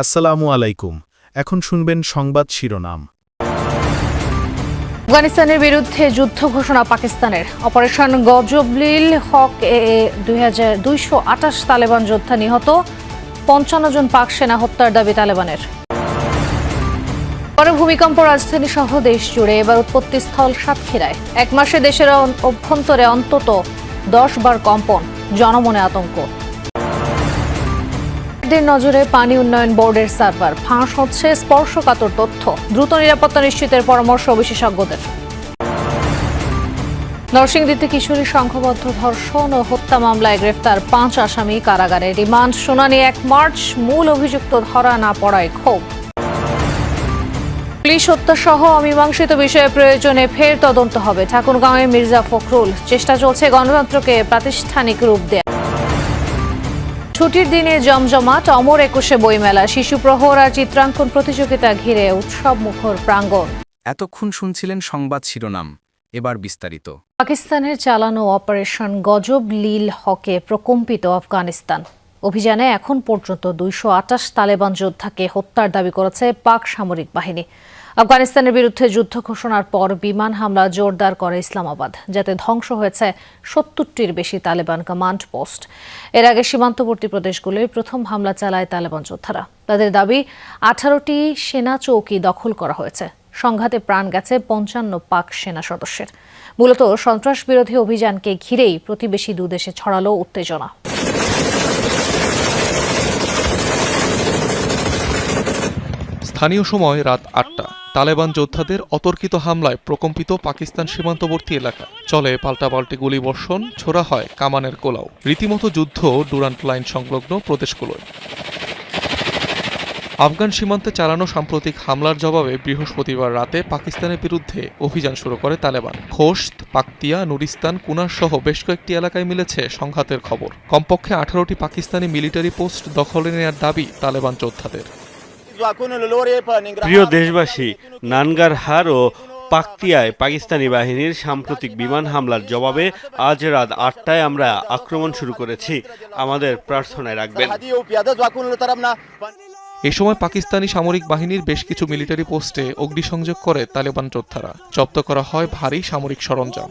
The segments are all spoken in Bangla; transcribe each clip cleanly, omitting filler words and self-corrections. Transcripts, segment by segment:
আসসালামু আলাইকুম। এখন শুনবেন সংবাদ শিরোনাম। আফগানিস্তানের বিরুদ্ধে যুদ্ধ ঘোষণা পাকিস্তানের। অপারেশন গজবলিল হক এ ২২৮ তালেবান যোদ্ধা নিহত, ৫৫ জন পাক সেনা হত্যার দাবি তালেবানের। পরে ভূমিকম্প রাজধানী সহ দেশ জুড়ে, এবার উৎপত্তিস্থল সাতক্ষীরায়। এক মাসে দেশের অভ্যন্তরে অন্তত ১০ বার কম্পন, জনমনে আতঙ্ক। নজরে পানি উন্নয়ন বোর্ডের সার্ভার ফাঁস হচ্ছে স্পর্শকাতর তথ্য, দ্রুত নিরাপত্তা নিশ্চিতের পরামর্শ বিশেষজ্ঞদের। নরসিংদীতে কিশোরী সংঘবদ্ধ ধর্ষণ ও হত্যা মামলায় গ্রেফতার ৫ আসামি, কারাগারে রিমান্ড। শুনানি ১ মার্চ, মূল অভিযুক্ত ধরা না পড়ায় ক্ষোভ। পুলিশ হত্যাসহ অমীমাংসিত বিষয়ে প্রয়োজনে ফের তদন্ত হবে, ঠাকুরগাঁওয়ে মির্জা ফখরুল। চেষ্টা চলছে গণতন্ত্রকে প্রাতিষ্ঠানিক রূপ দেয়া। ছুটির দিনে জমজমাট অমর একুশে বইমেলা, শিশু প্রহর আর চিত্রাঙ্কন প্রতিযোগিতা ঘিরে উৎসব মুখর প্রাঙ্গণ। এতক্ষণ শুনছিলেন সংবাদ শিরোনাম, এবার বিস্তারিত। পাকিস্তানের চালানো অপারেশন গজবলিল হকে প্রকম্পিত আফগানিস্তান। অভিযানে এখন পর্যন্ত ২২৮ তালেবান যোদ্ধাকে হত্যার দাবি করেছে পাক সামরিক বাহিনী। আফগানিস্তানের বিরুদ্ধে যুদ্ধ ঘোষণার পর বিমান হামলা জোরদার করে ইসলামাবাদ, যাতে ধ্বংস হয়েছে ৭০টির বেশি তালেবান কমান্ড পোস্ট। এর আগে সীমান্তবর্তী প্রদেশগুলোয় প্রথম হামলা চালায় তালেবান যোদ্ধারা। তাদের দাবি ১৮টি সেনা চৌকি দখল করা হয়েছে। সংঘাতে প্রাণ গেছে ৫৫ পাক সেনা সদস্যের। মূলত সন্ত্রাস বিরোধী অভিযানকে ঘিরেই প্রতিবেশী দুদেশে ছড়ালো উত্তেজনা। স্থানীয় সময় রাত ৮টা। তালেবান যোদ্ধাদের অতর্কিত হামলায় প্রকম্পিত পাকিস্তান সীমান্তবর্তী এলাকা। চলে পাল্টাপাল্টি গুলিবর্ষণ, ছোড়া হয় কামানের গোলাও। রীতিমতো যুদ্ধ ডুরান্ট লাইন সংলগ্ন প্রদেশগুলোয়। আফগান সীমান্তে চালানো সাম্প্রতিক হামলার জবাবে বৃহস্পতিবার রাতে পাকিস্তানের বিরুদ্ধে অভিযান শুরু করে তালেবান। খোস্ত, পাকতিয়া, নুরিস্তান, কুনার সহ বেশ কয়েকটি এলাকায় মিলেছে সংঘাতের খবর। কমপক্ষে ১৮টি পাকিস্তানি মিলিটারি পোস্ট দখলে নেওয়ার দাবি তালেবান যোদ্ধাদের। প্রিয় দেশবাসী, নানগারহার ও পাকতিয়ায় পাকিস্তানি বাহিনীর সাম্প্রতিক বিমান হামলার জবাবে আজ রাত ৮টায় আমরা আক্রমণ শুরু করেছি। আমাদের প্রার্থনায় রাখবেন। এ সময় পাকিস্তানি সামরিক বাহিনীর বেশ কিছু মিলিটারি পোস্টে অগ্নিসংযোগ করে তালেবান যোদ্ধারা। জব্দ করা হয় ভারী সামরিক সরঞ্জাম।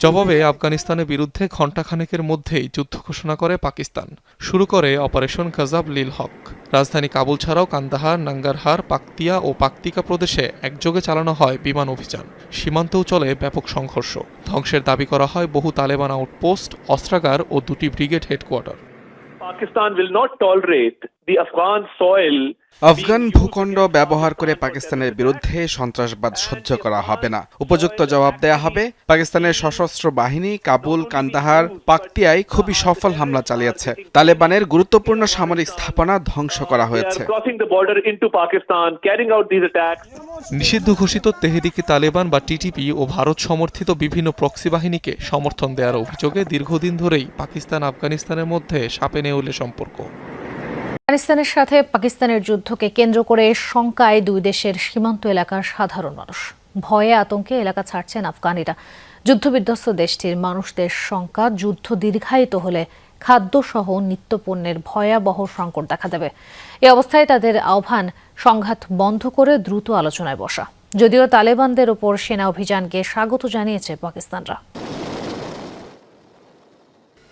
জবাবে আফগানিস্তানের বিরুদ্ধে ঘণ্টাখানেকের মধ্যেই যুদ্ধ ঘোষণা করে পাকিস্তান। শুরু করে অপারেশন গজবলিল হক। রাজধানী কাবুল ছাড়াও কান্দাহার, নাঙ্গারহার, পাকতিয়া ও পাকতিকা প্রদেশে একযোগে চালানো হয় বিমান অভিযান। সীমান্তেও চলে ব্যাপক সংঘর্ষ। ধ্বংসের দাবি করা হয় বহু তালেবান আউটপোস্ট, অস্ত্রাগার ও 2টি ব্রিগেড হেডকোয়ার্টার। আফগান ভূখণ্ড ব্যবহার করে পাকিস্তানের বিরুদ্ধে সন্ত্রাসবাদ সহ্য করা হবে না। উপযুক্ত জবাব দেয়া হবে। পাকিস্তানের সশস্ত্র বাহিনী কাবুল, কান্দাহার, পাকতিয়ায় খুবই সফল হামলা চালিয়েছে। তালেবানের গুরুত্বপূর্ণ সামরিক স্থাপনা ধ্বংস করা হয়েছে। নিষিদ্ধ ঘোষিত তেহরিকে তালেবান বা টিটিপি ও ভারত সমর্থিত বিভিন্ন প্রক্সি বাহিনীকে সমর্থন দেওয়ার অভিযোগে দীর্ঘদিন ধরেই পাকিস্তান আফগানিস্তানের মধ্যে সাপে নেউলে সম্পর্ক। আফগানিস্তানের সাথে পাকিস্তানের যুদ্ধকে কেন্দ্র করে শঙ্কায় দুই দেশের সীমান্ত এলাকার সাধারণ মানুষ। ভয়ে আতঙ্কে এলাকা ছাড়ছেন আফগানিরা। যুদ্ধবিধ্বস্ত দেশটির মানুষদের শঙ্কা, যুদ্ধ দীর্ঘায়িত হলে খাদ্যসহ নিত্যপণ্যের ভয়াবহ সংকট দেখা দেবে। এ অবস্থায় তাদের আহ্বান, সংঘাত বন্ধ করে দ্রুত আলোচনায় বসা। যদিও তালেবানদের ওপর সেনা অভিযানকে স্বাগত জানিয়েছে পাকিস্তানরা।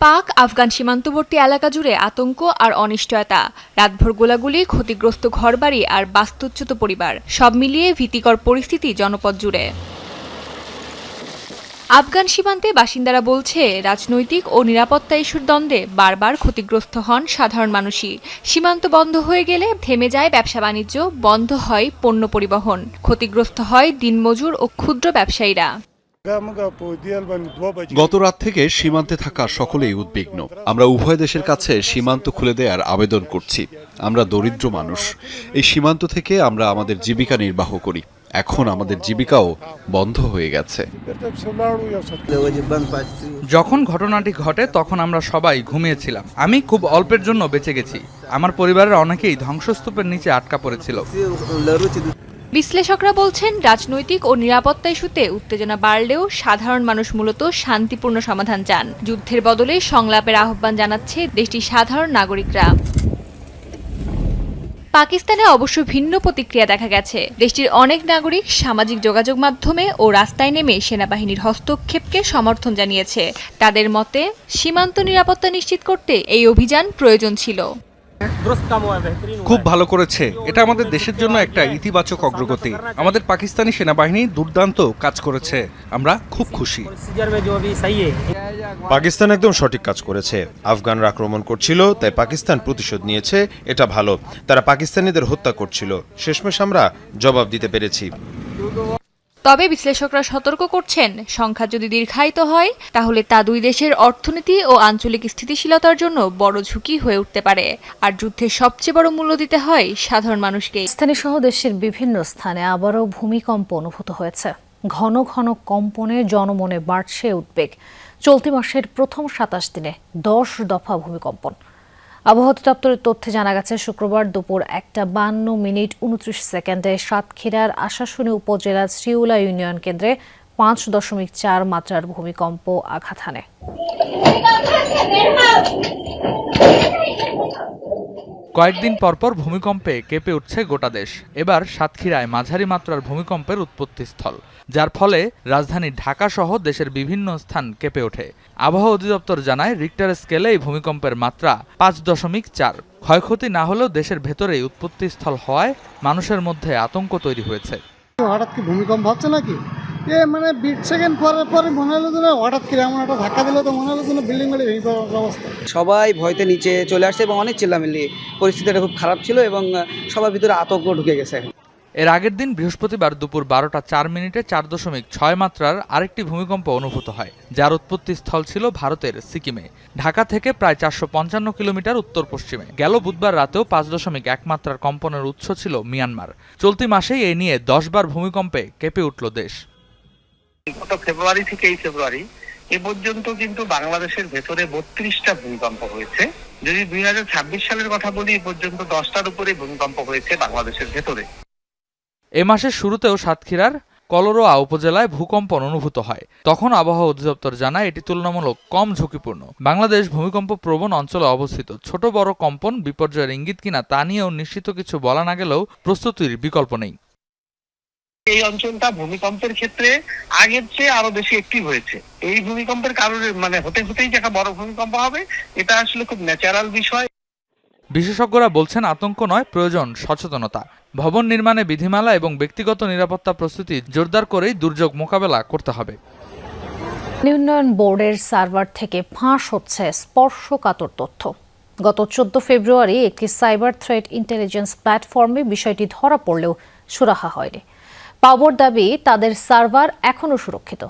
পাক আফগান সীমান্তবর্তী এলাকা জুড়ে আতঙ্ক আর অনিশ্চয়তা। রাতভর গোলাগুলি, ক্ষতিগ্রস্ত ঘরবাড়ি আর বাস্তুচ্যুত পরিবার, সব মিলিয়ে ভীতিকর পরিস্থিতি জনপদ জুড়ে। আফগান সীমান্তে বাসিন্দারা বলছে, রাজনৈতিক ও নিরাপত্তা ইস্যুর দ্বন্দ্বে বারবার ক্ষতিগ্রস্ত হন সাধারণ মানুষই। সীমান্ত বন্ধ হয়ে গেলে থেমে যায় ব্যবসা বাণিজ্য, বন্ধ হয় পণ্য পরিবহন, ক্ষতিগ্রস্ত হয় দিনমজুর ও ক্ষুদ্র ব্যবসায়ীরা। গত রাত থেকে সীমান্তে থাকা সকলেই উদ্বিগ্ন। আমরা উভয় দেশের কাছে সীমান্ত খুলে দেওয়ার আবেদন করছি। আমরা দরিদ্র মানুষ। এই সীমান্ত থেকে আমরা আমাদের জীবিকা নির্বাহ করি। এখন আমাদের জীবিকাও বন্ধ হয়ে গেছে। যখন ঘটনাটি ঘটে তখন আমরা সবাই ঘুমিয়েছিলাম। আমি খুব অল্পের জন্য বেঁচে গেছি। আমার পরিবারের অনেকেই ধ্বংসস্তূপের নিচে আটকা পড়েছিল। বিশ্লেষকরা বলছেন, রাজনৈতিক ও নিরাপত্তা ইস্যুতে উত্তেজনা বাড়লেও সাধারণ মানুষ মূলত শান্তিপূর্ণ সমাধান চান। যুদ্ধের বদলে সংলাপের আহ্বান জানাচ্ছে দেশটির সাধারণ নাগরিকরা। পাকিস্তানে অবশ্য ভিন্ন প্রতিক্রিয়া দেখা গেছে। দেশটির অনেক নাগরিক সামাজিক যোগাযোগ মাধ্যমে ও রাস্তায় নেমে সেনাবাহিনীর হস্তক্ষেপকে সমর্থন জানিয়েছে। তাদের মতে সীমান্ত নিরাপত্তা নিশ্চিত করতে এই অভিযান প্রয়োজন ছিল। খুব ভালো করেছে, এটা আমাদের দেশের জন্য একটা ইতিবাচক অগ্রগতি। আমাদের পাকিস্তানি সেনাবাহিনী দুর্দান্ত কাজ করেছে, আমরা খুব খুশি। পাকিস্তান একদম সঠিক কাজ করেছে। আফগানরা আক্রমণ করছিল, তাই পাকিস্তান প্রতিশোধ নিয়েছে, এটা ভালো। তারা পাকিস্তানিদের হত্যা করছিল, শেষমেশ আমরা জবাব দিতে পেরেছি। তবে বিশ্লেষকরা সতর্ক করছেন, সংখ্যা যদি দীর্ঘায়িত হয় তাহলে তা দুই দেশের অর্থনীতি ও আঞ্চলিক স্থিতিশীলতার জন্য বড় ঝুঁকি হয়ে উঠতে পারে। আর যুদ্ধের সবচেয়ে বড় মূল্য দিতে হয় সাধারণ মানুষকে। পাকিস্তানি সহ দেশের বিভিন্ন স্থানে আবারও ভূমিকম্প অনুভূত হয়েছে। ঘন ঘন কম্পনে জনমনে বাড়ছে উদ্বেগ। চলতি মাসের প্রথম 27 দিনে 10 দফা ভূমিকম্পন। আবহাওয়া দপ্তরের তথ্যে জানা গেছে, শুক্রবার দুপুর 1:52:29 সাতক্ষীরার আশাশুনি উপজেলার শ্রীউলা ইউনিয়ন কেন্দ্রে 5.4 মাত্রার ভূমিকম্প আঘাত হানে। কয়েকদিন পরপর ভূমিকম্পে কেঁপে উঠছে গোটা দেশ। এবার সাতক্ষীরায় মাঝারি মাত্রার ভূমিকম্পের উৎপত্তিস্থল, যার ফলে রাজধানী ঢাকা সহ দেশের বিভিন্ন স্থান কেঁপে ওঠে। আবহাওয়া অধিদপ্তর জানায়, রিক্টার স্কেলে এই ভূমিকম্পের মাত্রা 5.4। ক্ষয়ক্ষতি না হলেও দেশের ভেতরেই উৎপত্তিস্থল হওয়ায় মানুষের মধ্যে আতঙ্ক তৈরি হয়েছে। হঠাৎ কি ভূমিকম্প হচ্ছে নাকি? মানে 20 সেকেন্ড পরে মনে হলো যেন হঠাৎ করে এমন একটা ধাক্কা দিল, তো মনে হলো যেন বিল্ডিং ভেঙে পড়ার অবস্থা। সবাই ভয়তে নিচে চলে আসছে এবং অনেক চিল্লামিল্লি, পরিস্থিতিটা খুব খারাপ ছিল এবং সবার ভিতরে আতঙ্ক ঢুকে গেছে। এর আগের দিন বৃহস্পতিবার দুপুর 12:04 4.6 মাত্রার আরেকটি ভূমিকম্প অনুভূত হয়, যার উৎপত্তিস্থল ছিল ভারতের সিকিমে, ঢাকা থেকে প্রায় 455 কিলোমিটার উত্তর পশ্চিমে। গেল বুধবার রাতেও 5.1 মাত্রার কম্পনের উৎস ছিল মিয়ানমার। চলতি মাসেই এই নিয়ে 10 বার ভূমিকম্পে কেঁপে উঠল দেশ। গত ফেব্রুয়ারি থেকে এই ফেব্রুয়ারি এ পর্যন্ত কিন্তু বাংলাদেশের ভেতরে 32টা ভূমিকম্প হয়েছে। যদি 2026 সালের কথা বলি, এ পর্যন্ত 10টার উপরে ভূমিকম্প হয়েছে বাংলাদেশের ভেতরে। এ মাসের শুরুতেও সাতক্ষীরার কলরোয়া উপজেলায় ভূকম্পন অনুভূত হয়। তখন আবহাওয়া অধিদপ্তর জানায়, এটি তুলনামূলক কম ঝুঁকিপূর্ণ। বাংলাদেশ ভূমিকম্প প্রবণ অঞ্চলে অবস্থিত। ছোট বড় কম্পন বিপর্যয়ের ইঙ্গিত কিনা তা নিয়েও নিশ্চিত কিছু বলা না গেলেও প্রস্তুতির বিকল্প নেই। এই অঞ্চলটা ভূমিকম্পের ক্ষেত্রে আগের চেয়ে আরো বেশি অ্যাক্টিভ হয়েছে। এই ভূমিকম্পের কারণে হতেই যে একটা বড় ভূমিকম্প হবে, এটা আসলে খুব ন্যাচারাল বিষয়। বিশেষজ্ঞরা বলছেন, আতঙ্ক নয়, প্রয়োজন সচেতনতা। ভবন নির্মাণে বিধিমালা এবং ব্যক্তিগত নিরাপত্তা প্রস্তুতি জোরদার করেই দুর্যোগ মোকাবেলা করতে হবে। উন্নয়ন বোর্ডের সার্ভার থেকে ফাঁস হচ্ছে স্পর্শকাতর তথ্য। গত 14 ফেব্রুয়ারি একটি সাইবার থ্রেট ইন্টেলিজেন্স প্ল্যাটফর্মে বিষয়টি ধরা পড়লেও সুরাহা হয়নি। পাওয়ার দাবি, তাদের সার্ভার এখনও সুরক্ষিত।